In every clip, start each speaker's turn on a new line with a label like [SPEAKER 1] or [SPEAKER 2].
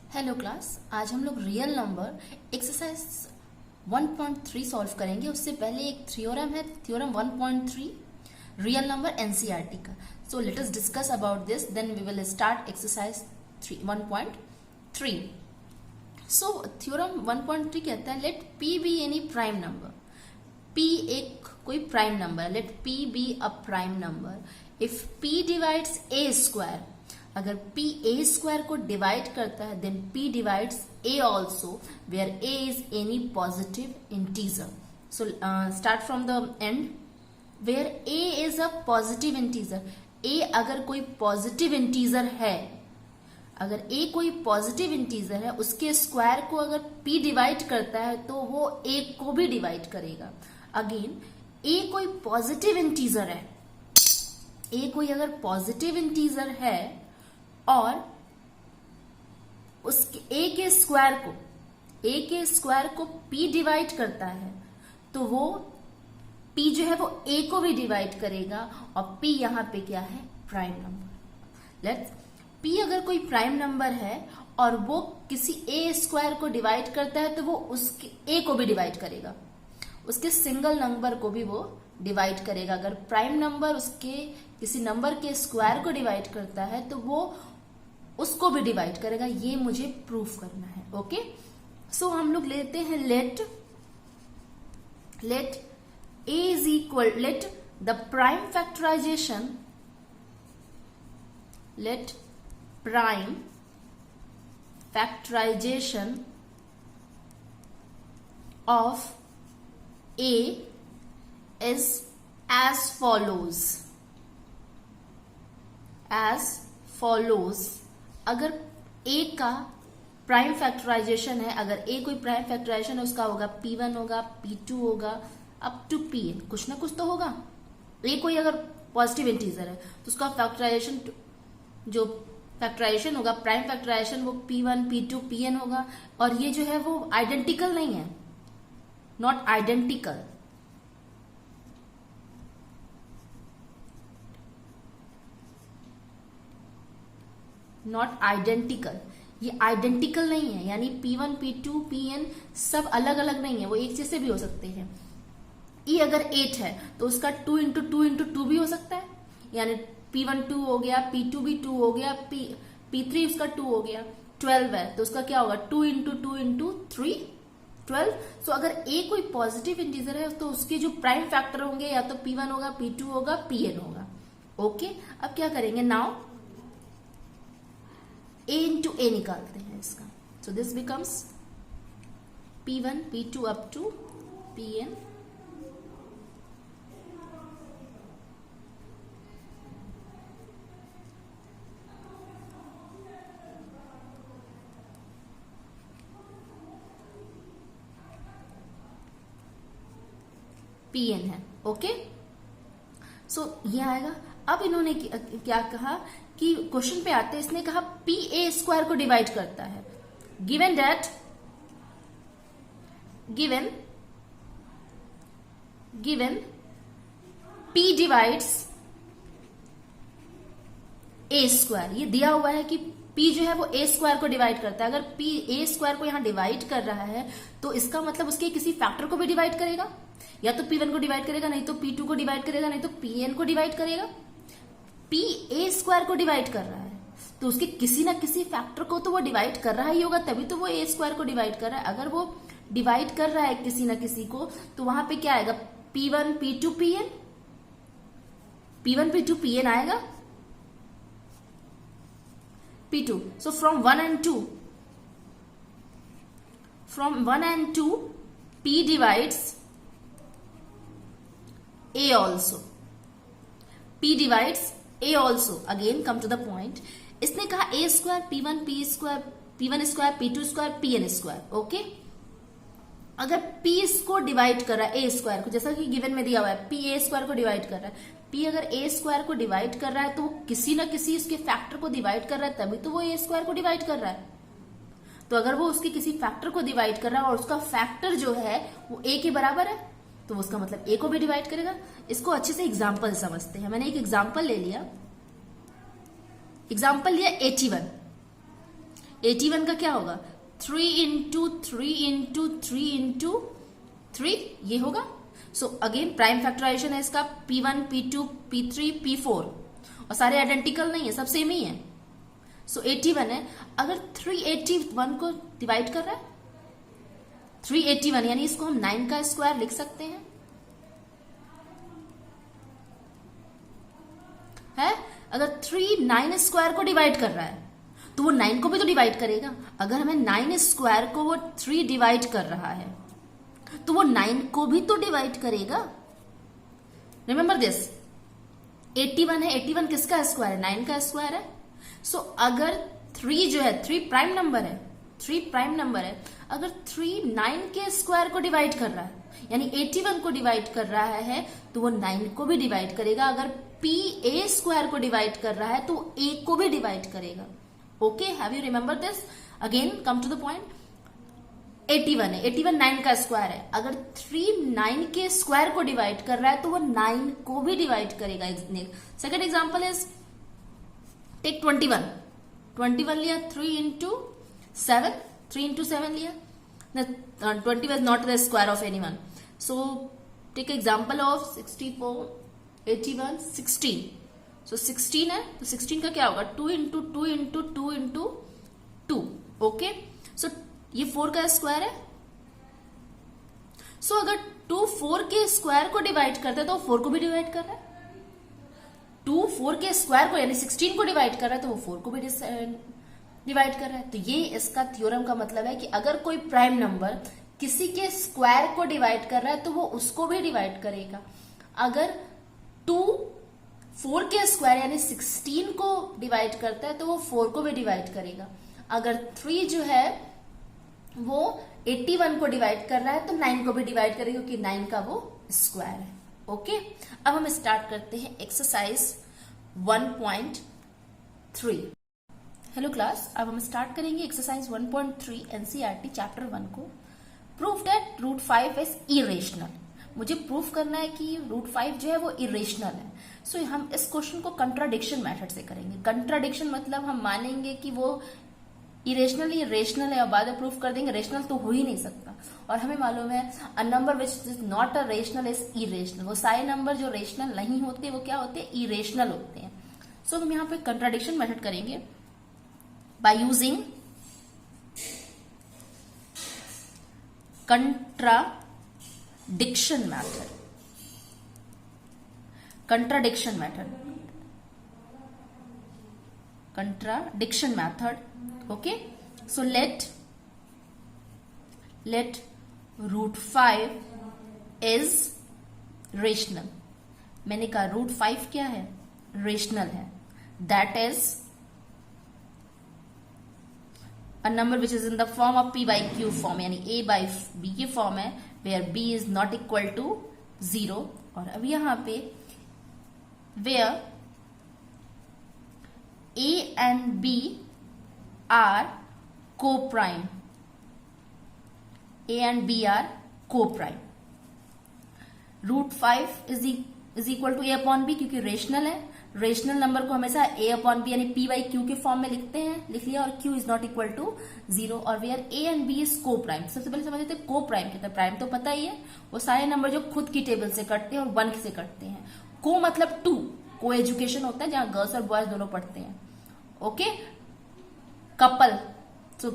[SPEAKER 1] Hello class, आज हम लोग रियल नंबर एक्सरसाइज 1.3 सॉल्व करेंगे। उससे पहले एक थ्योरम है, थ्योरम 1.3 रियल नंबर एनसीईआरटी का। So let us discuss about this, then we will start exercise 1.3। So theorem 1.3 कहता है let p be any prime number. p एक कोई prime number, let p be a prime number if p divides a square. अगर p a square को divide करता है then p divides a also where a is any positive integer. So start from the end, where a is a positive integer. a अगर कोई positive integer है, अगर a कोई positive integer है, उसके स्क्वायर को अगर p डिवाइड करता है तो वो a को भी डिवाइड करेगा। अगेन a कोई पॉजिटिव इंटीजर है, a कोई अगर पॉजिटिव इंटीजर है और उसके a के स्क्वायर को p डिवाइड करता है तो वो p जो है वो a को भी डिवाइड करेगा और p यहां पे क्या है, प्राइम नंबर। लेट्स p अगर कोई प्राइम नंबर है और वो किसी a स्क्वायर को डिवाइड करता है तो वो उसके a को भी डिवाइड करेगा, उसके सिंगल नंबर को भी वो डिवाइड करेगा। अगर प्राइम नंबर उसके किसी नंबर के स्क्वायर को डिवाइड करता है तो वो उसको भी डिवाइड करेगा। ये मुझे प्रूफ करना है। ओके, सो हम लोग लेते हैं let a is equal, let the prime factorization, let prime factorization of a is as follows। अगर a का प्राइम फैक्टराइजेशन है, अगर a कोई प्राइम फैक्टराइजेशन है, उसका होगा p1 होगा, p2 होगा, अप टू pn, कुछ ना कुछ तो होगा। a कोई अगर पॉजिटिव इंटीजर है तो उसका फैक्टराइजेशन, जो फैक्टराइजेशन होगा प्राइम फैक्टराइजेशन, वो p1 p2 pn होगा। और ये जो है वो आइडेंटिकल नहीं है, नॉट आइडेंटिकल। नॉट आइडेंटिकल, ये आइडेंटिकल नहीं है, यानी p1 p2 pn सब अलग अलग नहीं है, वो एक चीज से भी हो सकते हैं। e अगर 8 है तो उसका 2 इंटू 2 इंटू 2 भी हो सकता है, यानी p1 2 हो गया, p2 भी 2 हो गया, p3 उसका 2 हो गया। 12 है तो उसका क्या होगा, 2 इंटू 2 इंटू 3 12। सो अगर a कोई पॉजिटिव इंटीजर है तो उसके जो प्राइम फैक्टर होंगे या तो p1 होगा, p2 होगा, pn होगा। ओके, अब क्या करेंगे, नाउ a इंटू a निकालते हैं इसका। So this becomes p1 p2 up to pn। pn है। ओके, सो ये आएगा। अब इन्होंने क्या कहा कि क्वेश्चन पे आते हैं, इसने कहा p a स्क्वायर को डिवाइड करता है। Given that, given p divides a square, ये दिया हुआ है कि p जो है वो a स्क्वायर को डिवाइड करता है। अगर p a स्क्वायर को यहां डिवाइड कर रहा है तो इसका मतलब उसके किसी फैक्टर को भी डिवाइड करेगा, या तो p1 को डिवाइड करेगा, नहीं तो p2 को डिवाइड करेगा, नहीं तो pn को डिवाइड करेगा। p a स्क्वायर को डिवाइड कर रहा है तो उसके किसी ना किसी फैक्टर को तो वो डिवाइड कर रहा ही होगा, तभी तो वो a स्क्वायर को डिवाइड कर रहा है। अगर वो डिवाइड कर रहा है किसी ना किसी को तो वहां पे क्या आएगा, p1 p2 pn, p1 p2 pn आएगा, p2। So from 1 and 2 p divides a also, p divides a also। Again come to the point, इसने कहा a square p1 p square p1 square p2 square pn square. Okay, अगर p इसको divide कर रहा है a square को, जैसा कि गिवन में दिया हुआ है p a स्क्वायर को डिवाइड कर रहा है, p अगर a स्क्वायर को डिवाइड कर रहा है तो वो किसी ना किसी उसके फैक्टर को डिवाइड कर रहा है, तभी तो वो a स्क्वायर को डिवाइड कर रहा है। तो अगर वो उसके किसी फैक्टर को डिवाइड कर रहा है और उसका फैक्टर जो है वो a के बराबर है तो उसका मतलब a को भी डिवाइड करेगा। इसको अच्छे से एग्जाम्पल समझते हैं। मैंने एक एग्जाम्पल ले लिया, एग्जाम्पल लिया 81। 81 का क्या होगा? 3 इंटू 3 इंटू 3 इंटू 3 ये होगा. सो अगेन प्राइम फैक्टराइजेशन है इसका, P1 P2 P3 P4 और सारे आइडेंटिकल नहीं है, सब सेम ही है. सो 81 है. अगर 381 को डिवाइड कर रहा है 381, यानी इसको हम 9 का स्क्वायर लिख सकते हैं. है अगर 3 9 स्क्वायर को डिवाइड कर रहा है तो वो 9 को भी तो डिवाइड करेगा. अगर हमें 9 स्क्वायर को वो 3 डिवाइड कर रहा है तो वो 9 को भी तो डिवाइड करेगा. रिमेंबर दिस, 81 है, 81 किसका स्क्वायर है? 9 का स्क्वायर है. सो अगर 3 जो है 3 प्राइम नंबर है, 3 प्राइम नंबर है, अगर 3 9 के स्क्वायर को डिवाइड कर रहा है यानी 81 को डिवाइड कर रहा है तो वो 9 को भी डिवाइड करेगा. अगर P A स्क्वायर को डिवाइड कर रहा है तो A को भी डिवाइड करेगा. Okay, have you remember this? Again come to the point. 81 है, 81 9 का स्क्वायर है. अगर 3 9 के स्क्वायर को डिवाइड कर रहा है तो वो 9 को भी डिवाइड करेगा. Second example is take 21. 21 लिया 3 इंटू 7, 3 इंटू 7 लिया. 20 was not the square of anyone. So take example of 64, 81, 16. So 16 है तो 16 का क्या होगा? 2 into 2 into 2 into 2. Okay, so ये 4 का स्क्वायर है. सो अगर 2 4 के स्क्वायर को डिवाइड करता है तो 4 को भी डिवाइड कर रहा है. 2 4 के स्क्वायर को यानी 16 को डिवाइड कर रहा है तो वो 4 को भी डिवाइड कर रहा है. तो ये इसका थ्योरम का मतलब है कि अगर कोई प्राइम नंबर किसी के स्क्वायर को डिवाइड कर रहा है तो वो उसको भी डिवाइड करेगा. अगर 2 4 के स्क्वायर यानी 16 को डिवाइड करता है तो वो 4 को भी डिवाइड करेगा. अगर 3 जो है वो 81 को डिवाइड कर रहा है तो 9 को भी डिवाइड करेगा क्योंकि 9 का वो स्क्वायर है. ओके, अब हम स्टार्ट करते हैं एक्सरसाइज 1.3. हेलो क्लास, अब हम स्टार्ट करेंगे एक्सरसाइज 1.3 एनसीईआरटी चैप्टर 1 को. Prove that root 5 is irrational. मुझे प्रूफ करना है कि रूट 5 जो है वो इरेशनल है. सो हम इस क्वेश्चन को कंट्राडिक्शन मेथड से करेंगे. कंट्राडिक्शन मतलब हम मानेंगे कि वो इरेशनल ही रेशनल है और बाद में प्रूफ कर देंगे रेशनल तो हो ही नहीं सकता. और हमें मालूम है a number which is not a rational is irrational. वो सारे नंबर जो रेशनल नहीं होते वो क्या होते हैं? इरेशनल होते हैं. सो हम यहाँ पे कंट्राडिक्शन मेथड करेंगे by using contradiction method. Contradiction method. Contradiction method. Okay. So let root 5 is rational. मैंने कहा रूट 5 क्या है? रेशनल है. That is a number which is in the form of p by q form यानी a by b की form है where b is not equal to 0. और अब यहां पे where a and b are co-prime. a and b are co-prime. Root 5 is equal to a upon b क्योंकि rational है. Rational number को हमेशा a अपॉन बी यानी p बाई q के फॉर्म में लिखते हैं, लिख लिया. और q is not equal to 0. और where a and b is coprime. सबसे पहले समझ लेते हैं को प्राइम क्या. प्राइम तो पता ही है, वो सारे नंबर जो खुद की टेबल से कटते हैं और 1 से कटते हैं. को मतलब 2. को एजुकेशन होता है जहां गर्ल्स और बॉयज दोनों पढ़ते हैं. Okay, couple. So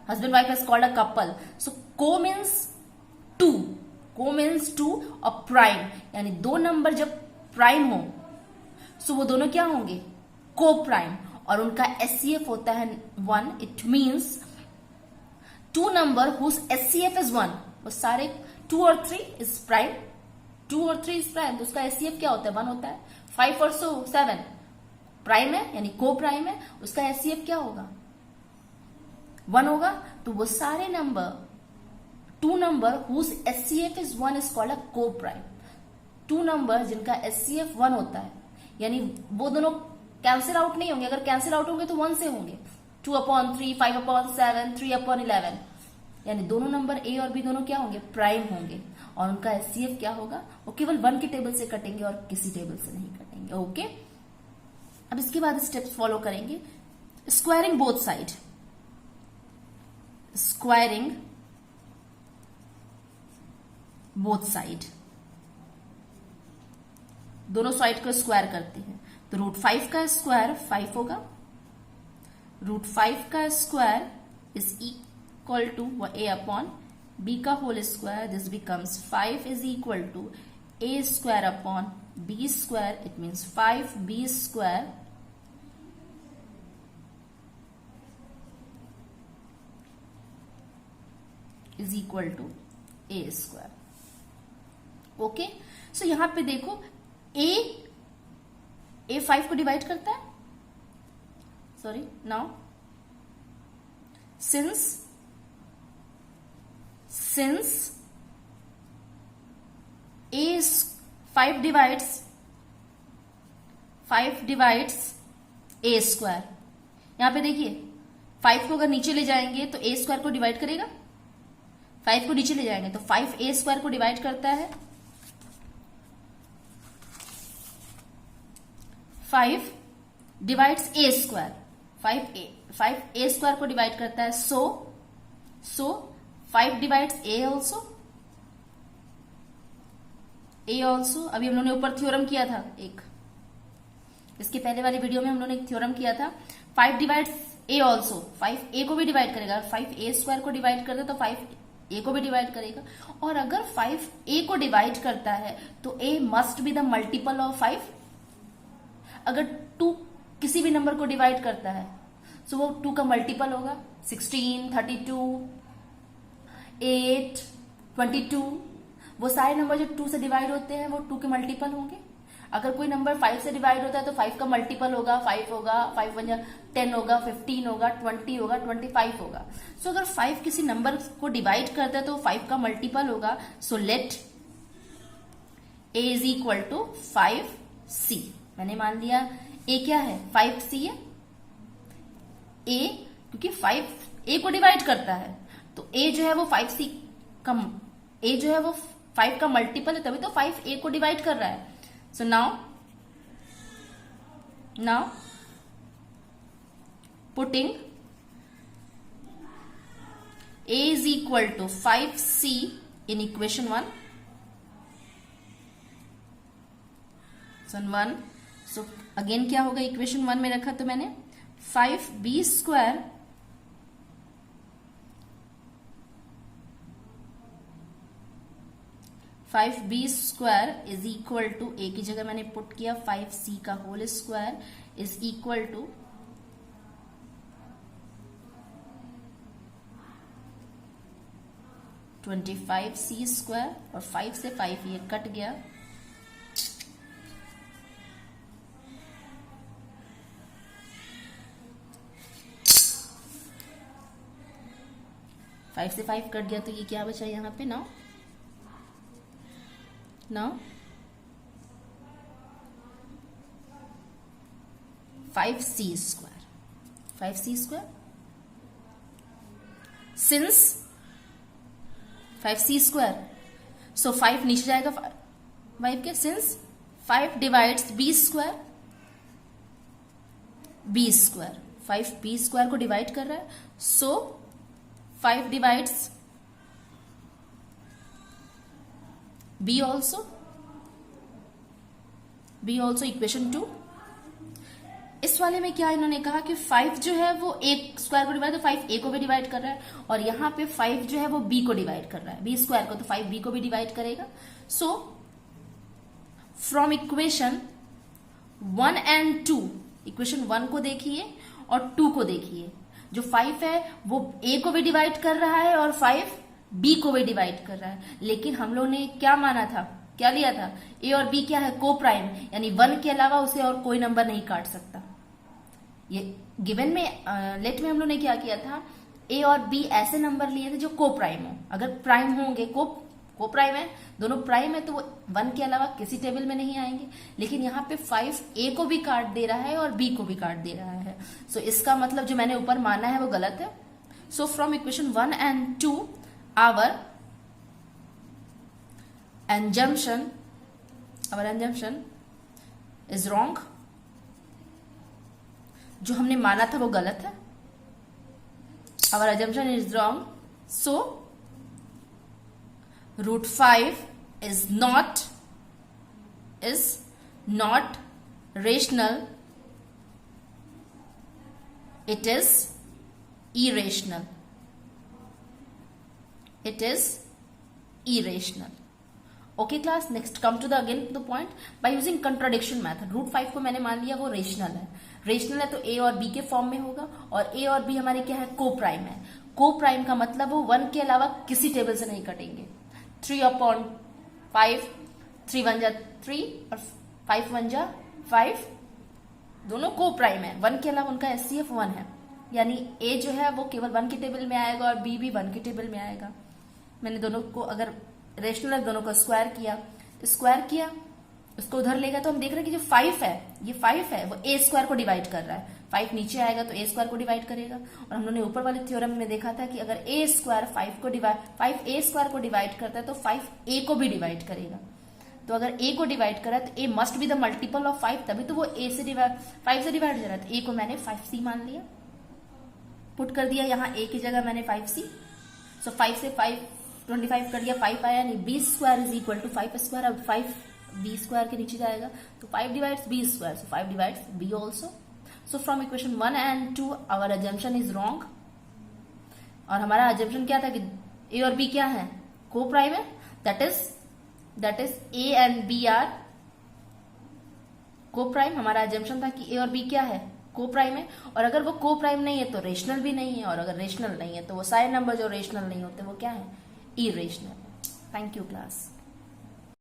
[SPEAKER 1] husband wife is called a couple. So को मीन्स 2. को मीन्स 2 और प्राइम यानी दो नंबर जब प्राइम हो सो वो दोनों क्या होंगे? को प्राइम. और उनका एचसीएफ होता है 1. It means 2 number whose HCF is 1. वो सारे 2 और 3 इज प्राइम. 2 और 3 इज प्राइम तो उसका एचसीएफ क्या होता है? 1 होता है. 5 और 7 प्राइम है यानी को प्राइम है, उसका एचसीएफ क्या होगा? 1 होगा. तो वो सारे number 2 number whose HCF is 1 is called a coprime. 2 number जिनका एचसीएफ 1 होता है यानी वो दोनों कैंसिल आउट नहीं होंगे. अगर कैंसिल आउट होंगे तो 1 से होंगे. 2/3, 5/7, 3/11 यानी दोनों नंबर a और b दोनों क्या होंगे? प्राइम होंगे. और उनका एचसीएफ क्या होगा? वो केवल 1 की टेबल से कटेंगे और किसी टेबल से नहीं कटेंगे. ओके, अब इसके बाद स्टेप्स फॉलो करेंगे. Squaring both side. Squaring both side, दोनों साइड को स्क्वायर करते हैं। तो √5 का स्क्वायर 5 होगा, √5 का square is equal to a upon b का whole square, this becomes 5 is equal to a square upon b square, it means 5b square is equal to a square. Okay, so यहां पे देखो a 5 को divide करता है, sorry now since a 5 divides a square. यहां पे देखिए 5 को अगर नीचे ले जाएंगे तो a स्क्वायर को डिवाइड करेगा, 5 को नीचे ले जाएंगे तो 5 a स्क्वायर को डिवाइड करता है, 5 divides a square, 5 a square को डिवाइड करता है, सो 5 डिवाइड्स a ऑल्सो। अभी हम लोगों ने ऊपर थ्योरम किया था एक, इसके पहले वाली वीडियो में हम लोगों ने एक थ्योरम किया था, 5 डिवाइड्स a ऑल्सो, 5 a को भी डिवाइड करेगा, 5 a स्क्वायर को डिवाइड करता है तो 5 a को भी डिवाइड करेगा, और अगर 5 a को डिवाइड करता है तो a must be the multiple of 5। अगर 2 किसी भी नंबर को डिवाइड करता है तो वो 2 का मल्टीपल होगा, 16, 32, 8, 22, वो सारे नंबर जो 2 से डिवाइड होते हैं वो 2 के मल्टीपल होंगे। अगर कोई नंबर 5 से डिवाइड होता है तो 5 का मल्टीपल होगा, 5 होगा, 5 1 10 होगा, 15 होगा, 20 होगा, 25 होगा। सो अगर 5 किसी नंबर को डिवाइड करता है तो 5 का मल्टीपल होगा। So let a is equal to 5c। मैंने मान लिया a क्या है, 5c है। a क्योंकि 5 a को डिवाइड करता है तो a जो है वो 5c का, a जो है वो 5 का मल्टीपल है, तभी तो 5 a को डिवाइड कर रहा है। So now putting a is equal to 5c in equation 1, so again क्या होगा, इक्वेशन 1 में रखा तो मैंने 5b square is equal to, a की जगह मैंने पुट किया 5c का whole square is equal to 25c square, और 5 से 5 ये कट गया, फाइव से 5 कट गया तो ये क्या बचा यहाँ पे, now 5c square since 5c square, so 5 नीचे जाएगा 5 के, since 5 divides b square, 5 b square को डिवाइड कर रहा है, so 5 divides b also, equation 2। इस वाले में क्या इन्होंने कहा कि 5 जो है वो a स्क्वायर को डिवाइड, तो 5 a को भी डिवाइड कर रहा है, और यहाँ पे 5 जो है वो b को डिवाइड कर रहा है, b स्क्वायर को, तो 5 b को भी डिवाइड करेगा। सो फ्रॉम इक्वेशन 1 एंड 2, इक्वेशन 1 को देखिए और 2 को देखिए, जो 5 है वो a को भी डिवाइड कर रहा है और 5 b को भी डिवाइड कर रहा है, लेकिन हम लोग ने क्या माना था, क्या लिया था, a और b क्या है, को प्राइम, यानी 1 के अलावा उसे और कोई नंबर नहीं काट सकता। ये गिवन में लेट में हम लोग ने क्या किया था, a और b ऐसे नंबर लिए थे जो को प्राइम हो, अगर प्राइम होंगे, को प्राइम है, दोनों प्राइम है, तो वो 1 के अलावा किसी टेबल में नहीं आएंगे, लेकिन यहाँ पे 5 a को भी काट दे रहा है और b को भी काट दे रहा है। सो इसका मतलब जो मैंने ऊपर माना है वो गलत है। सो from equation 1 and 2 our assumption is wrong, जो हमने माना था वो गलत है। our assumption is wrong So root 5 is not rational, it is irrational. It is irrational. Okay class, next come to the again the point by using contradiction method. Root 5 को मैंने मान लिया वो रेशनल है, रेशनल है तो ए और B के फॉर्म में होगा, और ए और बी हमारे क्या है, को प्राइम है। को प्राइम का मतलब वो 1 के अलावा किसी टेबल से नहीं कटेंगे। 3/5, 3 1 जा 3 और 5 1 जा 5, दोनों को प्राइम है, 1 के अलावा उनका एचसीएफ 1 है, यानी ए जो है वो केवल 1 के टेबल में आएगा और बी भी 1 के टेबल में आएगा। मैंने दोनों को अगर रेशनल है दोनों को स्क्वायर किया, उसको उधर लेगा तो हम देख रहे हैं कि जो 5 है, ये 5 है वो ए स्क्वायर को डिवाइड कर रहा है। 5 नीचे आएगा तो ए स्क्वायर को डिवाइड करेगा, और हम लोगों ने ऊपर वाले थ्योरम में देखा था कि अगर ए स्क्वायर 5 ए स्क्वायर को डिवाइड करता है तो 5 ए को भी डिवाइड करेगा। तो अगर ए को डिवाइड करा तो a must be the multiple of 5, तभी तो वो 5 से डिवाइड हो रहा है। तो ए को मैंने 5c मान लिया, पुट कर दिया यहाँ ए की जगह मैंने 5c। सो 5 से 5 25 कर दिया, 5 आया नहीं, B square is equal to 5 square. अब 5 बी स्क्वायर के नीचे जाएगा तो 5 divides B square, so 5 divides B also. So from equation 1 and 2 our assumption is wrong. और हमारा अजम्पशन क्या था कि ए और बी क्या है, को प्राइम है, that is A and B are coprime. हमारा अजम्पशन था कि ए और बी क्या है, को प्राइम है, और अगर वो को प्राइम नहीं है तो रेशनल भी नहीं है, और अगर रेशनल नहीं है तो वो सारे नंबर जो रेशनल नहीं होते वो क्या है, irrational. Thank you class.